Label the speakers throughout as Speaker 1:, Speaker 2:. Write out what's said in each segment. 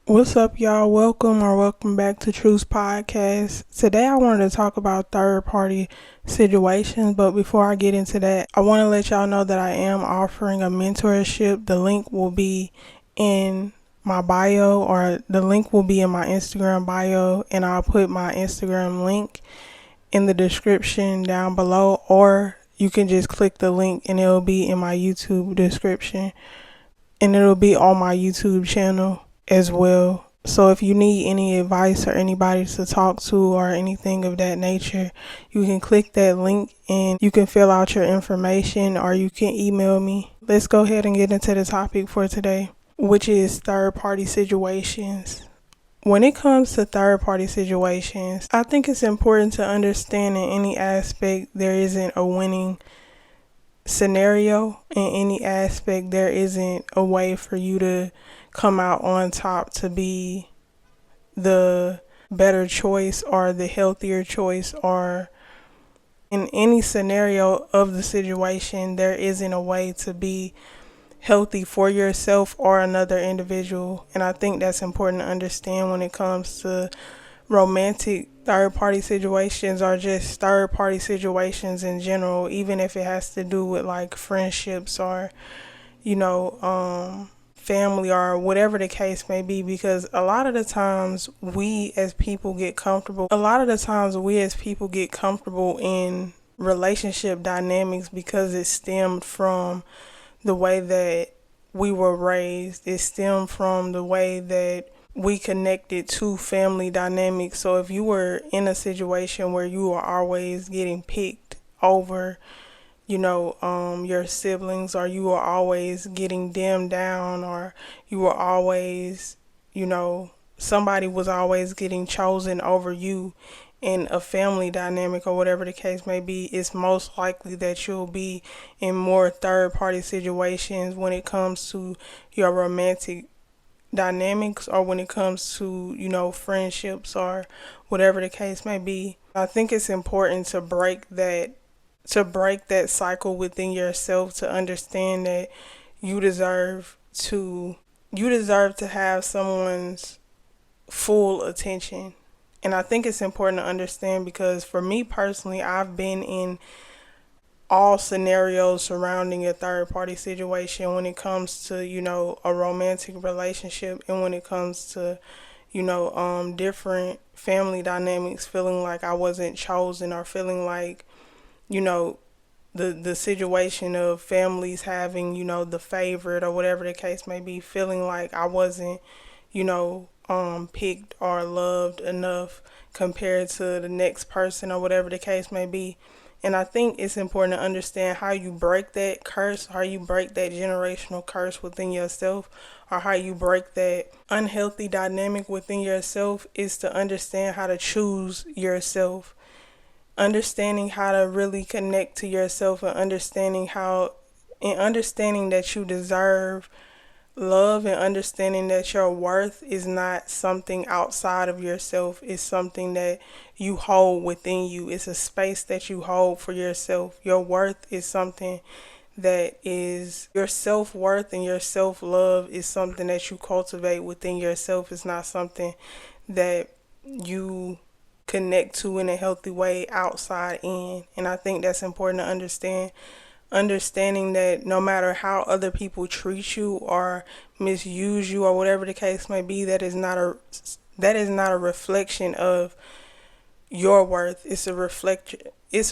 Speaker 1: What's up, y'all? Welcome back to Truth's Podcast. Today, I wanted to talk about third party situations, but before I get into that, I want to let y'all know that I am offering a mentorship. The link will be in my bio, or the link will be in my Instagram bio, and I'll put my Instagram link in the description down below, or you can just click the link and it'll be in my YouTube description, and it'll be on my YouTube channel as well. So if you need any advice or anybody to talk to or anything of that nature, you can click that link and you can fill out your information, or you can email me. Let's go ahead and get into the topic for today, which is third party situations. When it comes to third party situations, I think it's important to understand in any aspect there isn't a winning scenario. In any aspect there isn't a way for you to come out on top, to be the better choice or the healthier choice, or in any scenario of the situation there isn't a way to be healthy for yourself or another individual. And I think that's important to understand when it comes to romantic third party situations, or just third party situations in general, even if it has to do with like friendships or family or whatever the case may be. Because a lot of the times we as people get comfortable in relationship dynamics because it stemmed from the way that we were raised. It stemmed from the way that we connected to family dynamics. So if you were in a situation where you were always getting picked over, your siblings, or you were always getting dimmed down, or you were always, somebody was always getting chosen over you in a family dynamic, or whatever the case may be, it's most likely that you'll be in more third party situations when it comes to your romantic dynamics, or when it comes to, friendships, or whatever the case may be. I think it's important to break that cycle within yourself, to understand that you deserve to have someone's full attention. And I think it's important to understand, because for me personally, I've been in all scenarios surrounding a third party situation when it comes to, a romantic relationship, and when it comes to, different family dynamics, feeling like I wasn't chosen, or feeling like, the situation of families having, the favorite, or whatever the case may be, feeling like I wasn't, picked or loved enough compared to the next person, or whatever the case may be. And I think it's important to understand how you break that curse, how you break that generational curse within yourself, or how you break that unhealthy dynamic within yourself, is to understand how to choose yourself. Understanding how to really connect to yourself, and understanding that you deserve love, and understanding that your worth is not something outside of yourself. It's something that you hold within you. It's a space that you hold for yourself. Your worth is something that is your self-worth, and your self-love is something that you cultivate within yourself. It's not something that you connect to in a healthy way outside in. And I think that's important to understand. Understanding that no matter how other people treat you or misuse you, or whatever the case may be, that is not a reflection of your worth. It's a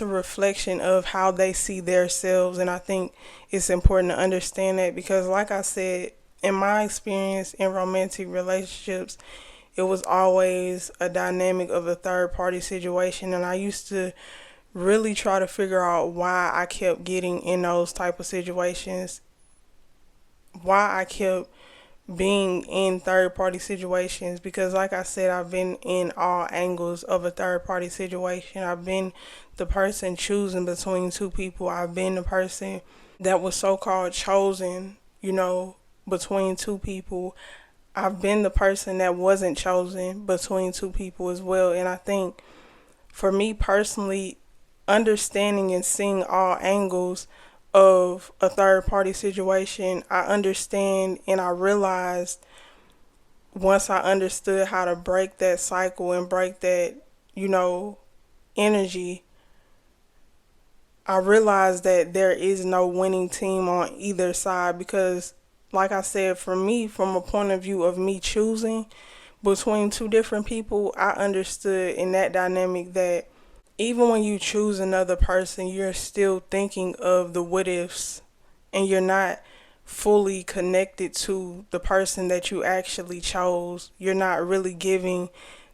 Speaker 1: reflection of how they see themselves. And I think it's important to understand that, because like I said, in my experience in romantic relationships, it was always a dynamic of a third party situation, and I used to really try to figure out why I kept getting in those type of situations, why I kept being in third party situations. Because like I said, I've been in all angles of a third party situation. I've been the person choosing between two people. I've been the person that was so-called chosen, between two people. I've been the person that wasn't chosen between two people as well. And I think for me personally, understanding and seeing all angles of a third party situation, I understand and I realized once I understood how to break that cycle and break that, you know, energy, I realized that there is no winning team on either side because, like I said, for me, from a point of view of me choosing between two different people, I understood in that dynamic that even when you choose another person, you're still thinking of the what ifs and you're not fully connected to the person that you actually chose. You're not really giving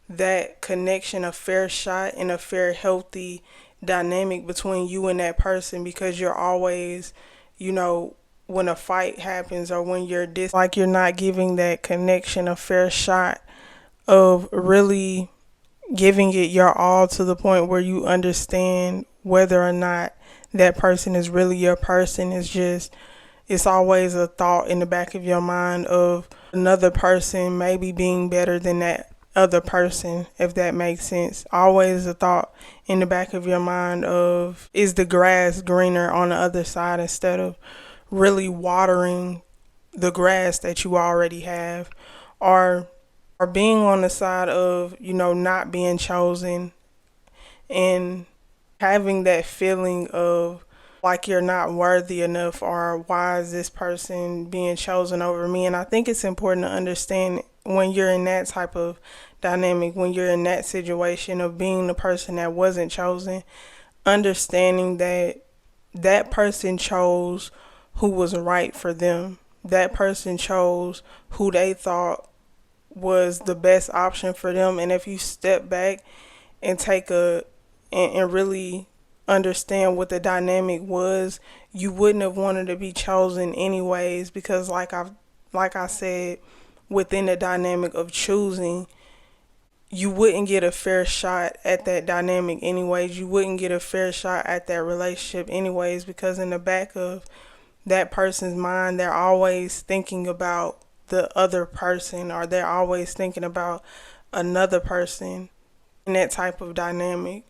Speaker 1: that connection a fair shot and a fair, healthy dynamic between you and that person because you're always, you know, when a fight happens or when like you're not giving that connection a fair shot of really giving it your all to the point where you understand whether or not that person is really your person. It's always a thought in the back of your mind of another person maybe being better than that other person, if that makes sense. Always a thought in the back of your mind of, is the grass greener on the other side, instead of really watering the grass that you already have, or being on the side of, not being chosen and having that feeling of like you're not worthy enough, or why is this person being chosen over me. And I think it's important to understand when you're in that type of dynamic, when you're in that situation of being the person that wasn't chosen, understanding that that person chose who was right for them. That person chose who they thought was the best option for them. And if you step back and and really understand what the dynamic was, you wouldn't have wanted to be chosen anyways, because like I said, within the dynamic of choosing, you wouldn't get a fair shot at that dynamic anyways. You wouldn't get a fair shot at that relationship anyways, because in the back of that person's mind, they're always thinking about the other person, or they're always thinking about another person in that type of dynamic.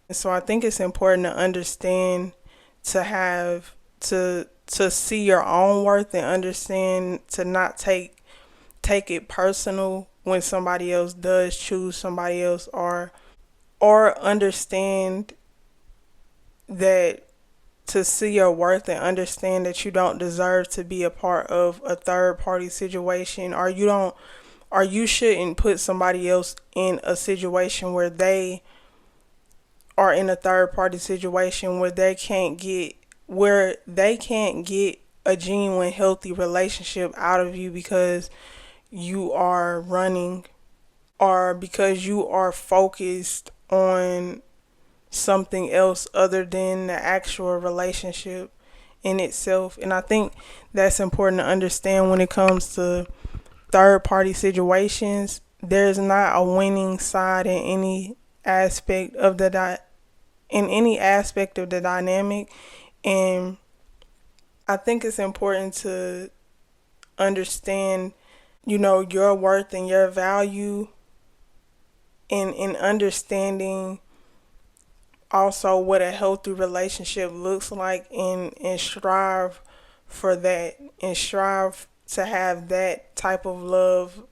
Speaker 1: And so I think it's important to understand, to have to see your own worth, and understand to not take it personal when somebody else does choose somebody else, or understand that, to see your worth and understand that you don't deserve to be a part of a third party situation, or you shouldn't put somebody else in a situation where they are in a third party situation where they can't get a genuine healthy relationship out of you because you are running, or because you are focused on something else other than the actual relationship in itself. And I think that's important to understand when it comes to third party situations. There's not a winning side in any aspect of the dynamic. And I think it's important to understand, your worth and your value, in understanding also what a healthy relationship looks like, and strive for that, and strive to have that type of love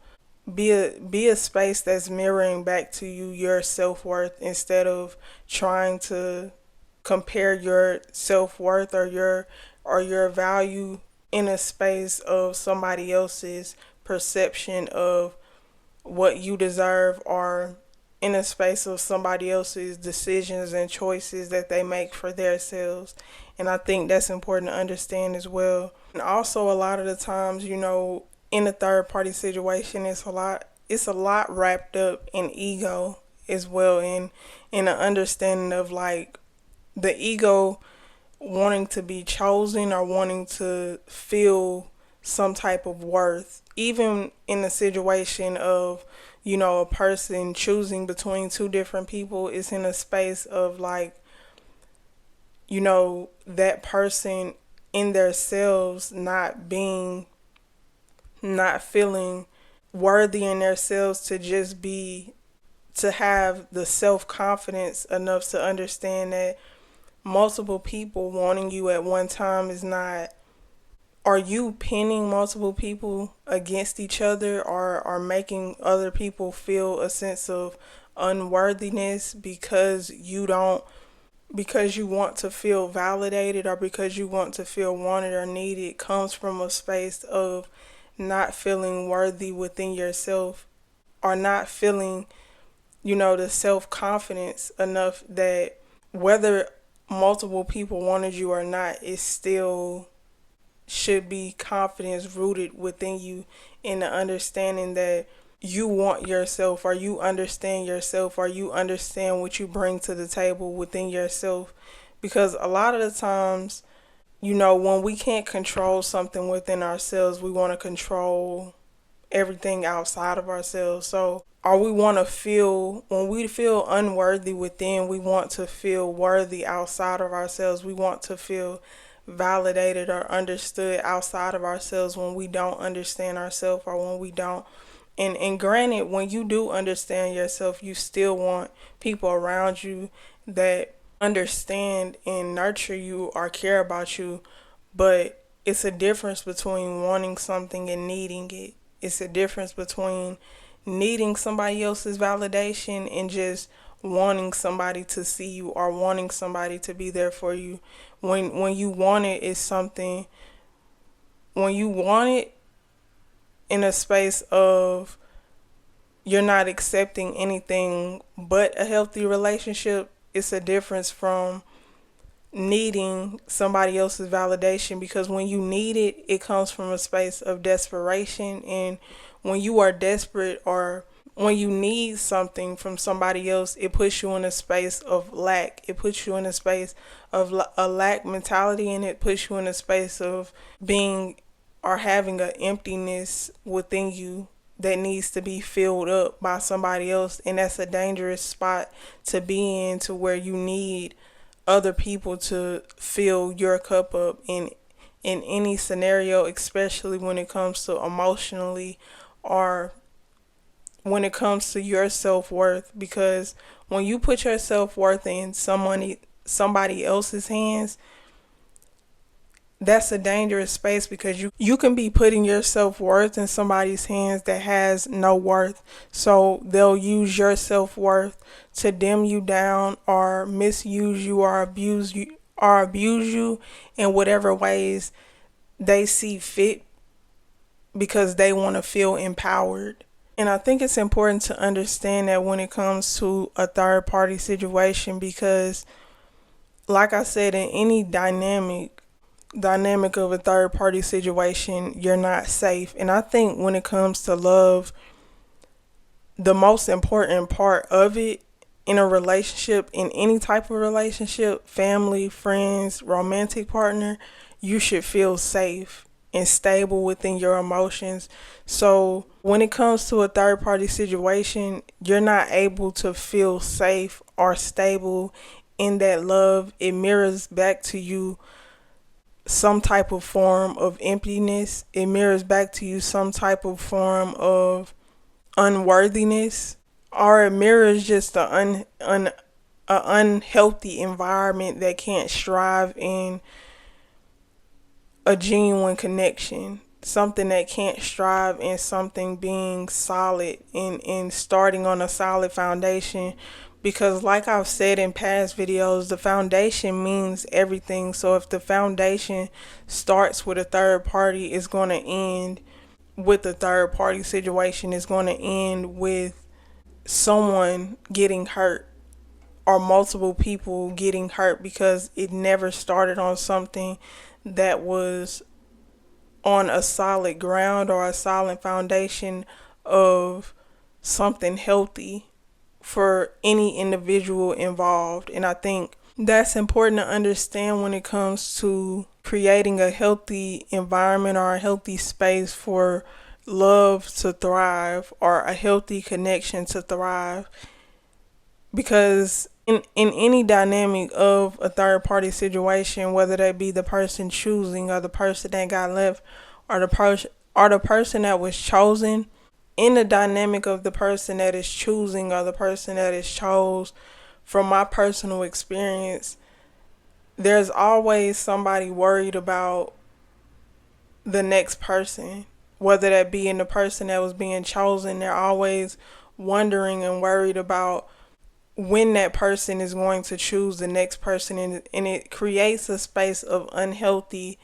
Speaker 1: be a space that's mirroring back to you your self-worth, instead of trying to compare your self-worth or your value in a space of somebody else's perception of what you deserve, or in a space of somebody else's decisions and choices that they make for themselves. And I think that's important to understand as well. And also, a lot of the times, in a third party situation, it's a lot wrapped up in ego as well, and in an understanding of like the ego wanting to be chosen, or wanting to feel some type of worth, even in the situation of, a person choosing between two different people. Is in a space of like, that person in themselves not feeling worthy in themselves to have the self confidence enough to understand that multiple people wanting you at one time is not Are you pinning multiple people against each other, or making other people feel a sense of unworthiness because you want to feel validated, or because you want to feel wanted or needed, comes from a space of not feeling worthy within yourself, or not feeling, the self confidence enough that whether multiple people wanted you or not, it still should be confidence rooted within you, in the understanding that you want yourself, or you understand yourself, or you understand what you bring to the table within yourself. Because a lot of the times, when we can't control something within ourselves, we want to control everything outside of ourselves. So, or we want to feel, when we feel unworthy within, we want to feel worthy outside of ourselves. We want to feel validated or understood outside of ourselves when we don't understand ourselves, or when we don't. And granted, when you do understand yourself, you still want people around you that understand and nurture you or care about you. But it's a difference between wanting something and needing it. It's a difference between needing somebody else's validation and just wanting somebody to see you, or wanting somebody to be there for you. When you want it, is something, when you want it in a space of you're not accepting anything but a healthy relationship, it's a difference from needing somebody else's validation. Because when you need it, it comes from a space of desperation. And when you are desperate, or when you need something from somebody else, it puts you in a space of lack. It puts you in a space of a lack mentality, and it puts you in a space of being, or having an emptiness within you that needs to be filled up by somebody else. And that's a dangerous spot to be in, to where you need other people to fill your cup up in any scenario, especially when it comes to emotionally, or when it comes to your self-worth. Because when you put your self-worth in somebody else's hands, that's a dangerous space, because you can be putting your self-worth in somebody's hands that has no worth. So they'll use your self-worth to dim you down, or misuse you, or abuse you in whatever ways they see fit, because they want to feel empowered. And I think it's important to understand that when it comes to a third party situation, because like I said, in any dynamic of a third party situation, you're not safe. And I think when it comes to love, the most important part of it, in a relationship, in any type of relationship, family, friends, romantic partner, you should feel safe and stable within your emotions. So when it comes to a third party situation, you're not able to feel safe or stable in that love. It mirrors back to you some type of form of emptiness. It mirrors back to you some type of form of unworthiness, or it mirrors just a unhealthy environment that can't strive in a genuine connection. Something that can't strive in something being solid, and starting on a solid foundation. Because like I've said in past videos, the foundation means everything. So if the foundation starts with a third party, it's going to end with a third party situation. It's going to end with someone getting hurt, or multiple people getting hurt, because it never started on something that was on a solid ground, or a solid foundation of something healthy for any individual involved. And I think that's important to understand when it comes to creating a healthy environment, or a healthy space for love to thrive, or a healthy connection to thrive. Because in any dynamic of a third party situation, whether that be the person choosing, or the person that got left, or the person that was chosen, in the dynamic of the person that is choosing, or the person that is chose, from my personal experience, there's always somebody worried about the next person, whether that be in the person that was being chosen. They're always wondering and worried about when that person is going to choose the next person, and it creates a space of unhealthy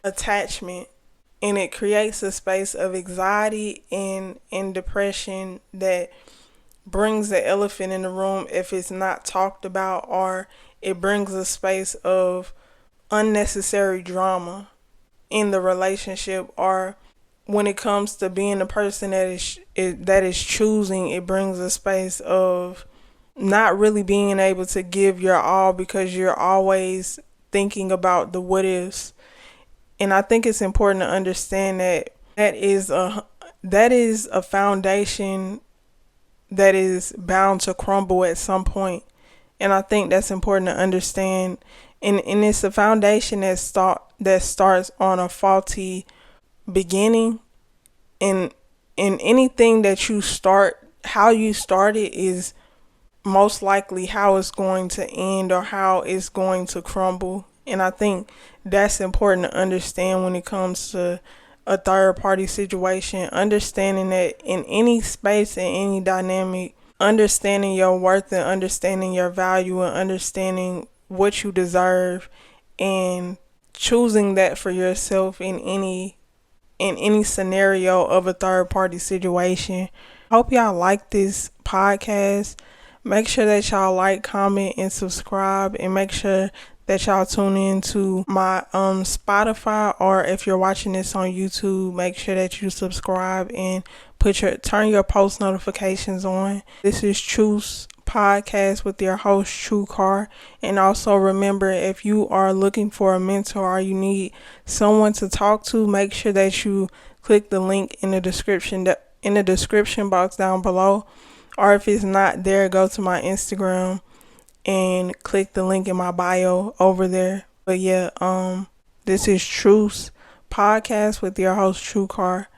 Speaker 1: attachment, and it creates a space of anxiety and depression that brings the elephant in the room if it's not talked about, or it brings a space of unnecessary drama in the relationship, or when it comes to being the person that is choosing, it brings a space of not really being able to give your all because you're always thinking about the what ifs. And I think it's important to understand that that is a foundation that is bound to crumble at some point. And I think that's important to understand. And it's a foundation that starts on a faulty beginning. And anything that you start, how you start it is most likely how it's going to end or how it's going to crumble. And I think that's important to understand when it comes to a third party situation. Understanding that in any space, in any dynamic, understanding your worth and understanding your value and understanding what you deserve and choosing that for yourself in any scenario of a third party situation. Hope y'all like this podcast. Make sure that y'all like, comment, and subscribe, and make sure that y'all tune in to my Spotify, or if you're watching this on YouTube, make sure that you subscribe and turn your post notifications on. This is Truth's podcast with your host True Car. And also remember, if you are looking for a mentor or you need someone to talk to, make sure that you click the link in the description box down below. Or if it's not there, go to my Instagram and click the link in my bio over there. But yeah, this is Truth's podcast with your host True Car.